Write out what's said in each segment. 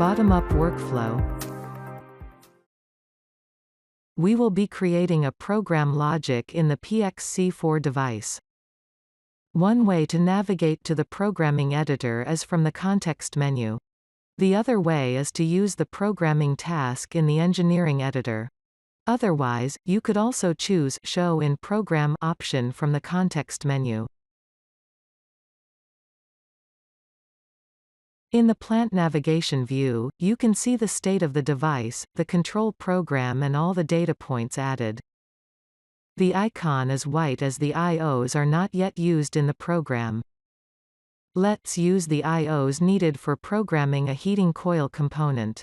Bottom-up workflow. We will be creating a program logic in the PXC4 device. One way to navigate to the programming editor is from the context menu. The other way is to use the programming task in the engineering editor. Otherwise, you could also choose Show in Program option from the context menu. In the plant navigation view, you can see the state of the device, the control program and all the data points added. The icon is white as the I/Os are not yet used in the program. Let's use the I/Os needed for programming a heating coil component.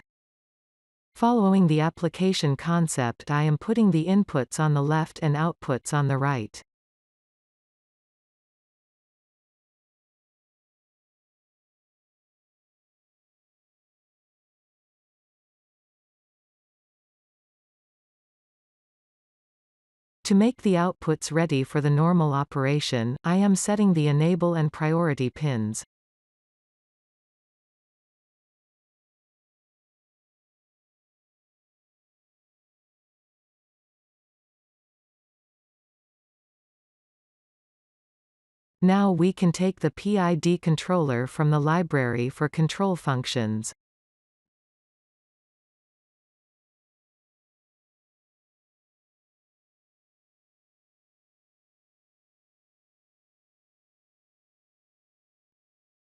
Following the application concept, I am putting the inputs on the left and outputs on the right. To make the outputs ready for the normal operation, I am setting the enable and priority pins. Now we can take the PID controller from the library for control functions.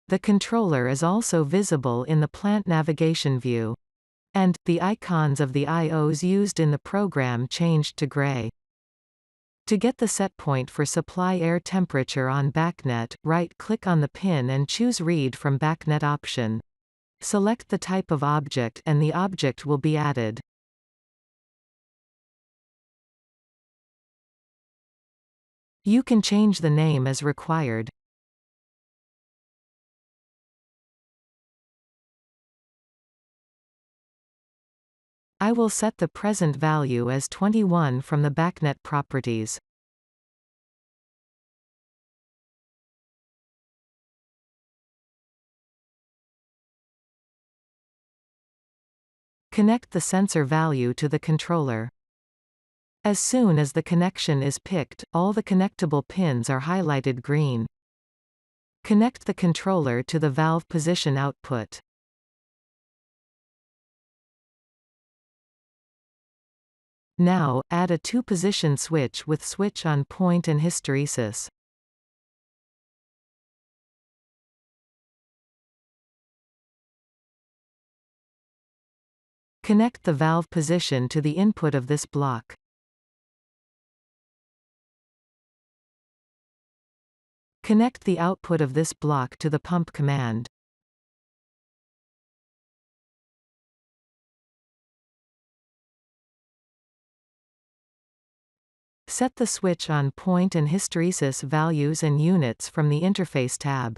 The controller is also visible in the plant navigation view. And, the icons of the I/Os used in the program changed to gray. To get the set point for supply air temperature on BACnet, right-click on the pin and choose Read from BACnet option. Select the type of object and the object will be added. You can change the name as required. I will set the present value as 21 from the BACnet properties. Connect the sensor value to the controller. As soon as the connection is picked, all the connectable pins are highlighted green. Connect the controller to the valve position output. Now, add a 2-position switch with switch on point and hysteresis. Connect the valve position to the input of this block. Connect the output of this block to the pump command. Set the switch on point and hysteresis values and units from the Interface tab.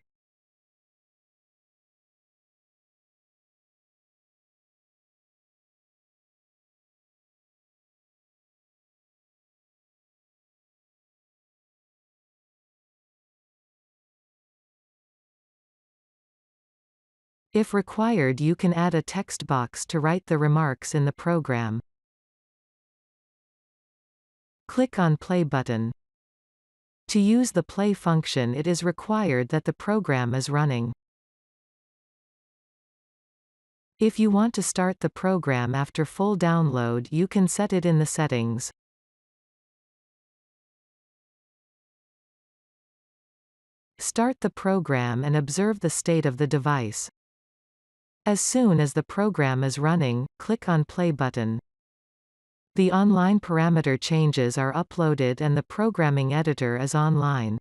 If required, you can add a text box to write the remarks in the program. Click on Play button. To use the play function, it is required that the program is running. If you want to start the program after full download, you can set it in the settings. Start the program and observe the state of the device. As soon as the program is running, click on Play button. The online parameter changes are uploaded and the programming editor is online.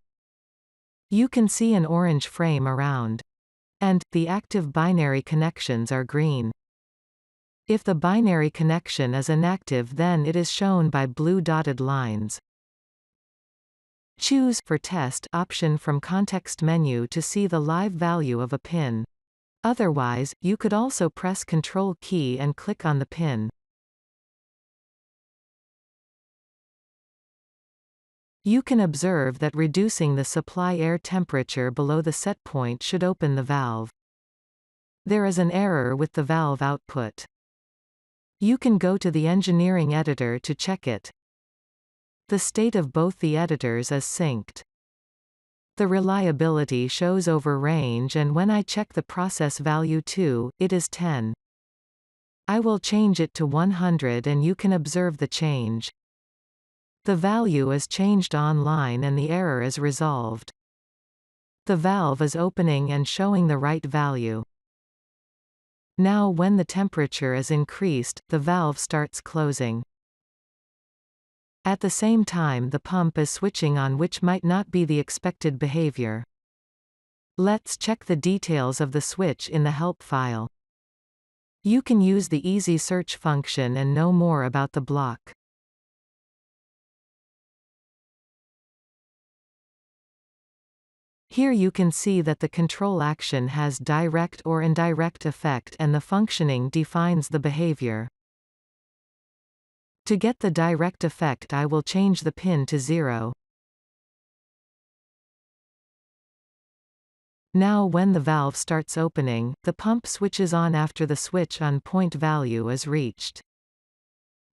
You can see an orange frame around. And, the active binary connections are green. If the binary connection is inactive, then it is shown by blue dotted lines. Choose For Test option from context menu to see the live value of a pin. Otherwise, you could also press Ctrl key and click on the pin. You can observe that reducing the supply air temperature below the set point should open the valve. There is an error with the valve output. You can go to the engineering editor to check it. The state of both the editors is synced. The reliability shows over range, and when I check the process value too, it is 10. I will change it to 100 and you can observe the change. The value is changed online and the error is resolved. The valve is opening and showing the right value. Now when the temperature is increased, the valve starts closing. At the same time the pump is switching on, which might not be the expected behavior. Let's check the details of the switch in the help file. You can use the easy search function and know more about the block. Here you can see that the control action has direct or indirect effect and the functioning defines the behavior. To get the direct effect, I will change the pin to 0. Now when the valve starts opening, the pump switches on after the switch on point value is reached.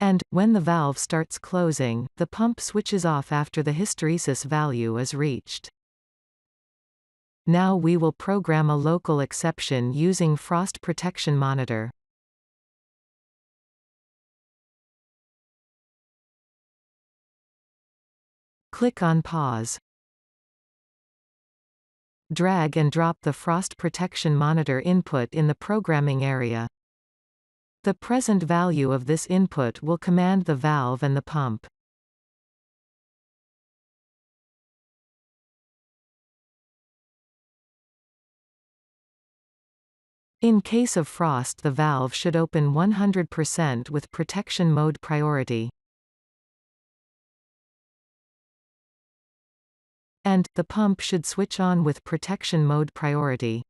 And, when the valve starts closing, the pump switches off after the hysteresis value is reached. Now we will program a local exception using frost protection monitor. Click on Pause. Drag and drop the frost protection monitor input in the programming area. The present value of this input will command the valve and the pump. In case of frost, the valve should open 100% with protection mode priority. And, the pump should switch on with protection mode priority.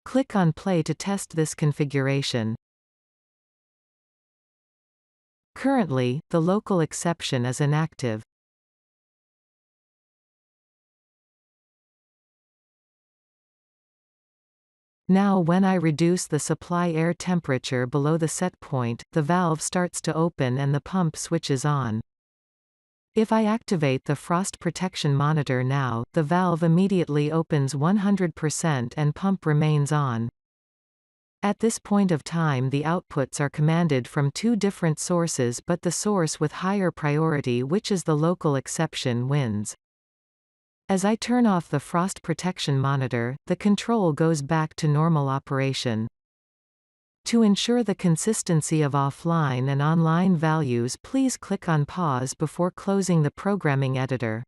Click on Play to test this configuration. Currently, the local exception is inactive. Now when I reduce the supply air temperature below the set point, the valve starts to open and the pump switches on. If I activate the frost protection monitor now, the valve immediately opens 100% and pump remains on. At this point of time the outputs are commanded from two different sources, but the source with higher priority, which is the local exception, wins. As I turn off the frost protection monitor, the control goes back to normal operation. To ensure the consistency of offline and online values, please click on Pause before closing the programming editor.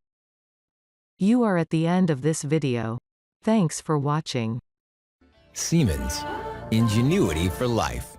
You are at the end of this video. Thanks for watching. Siemens. Ingenuity for life.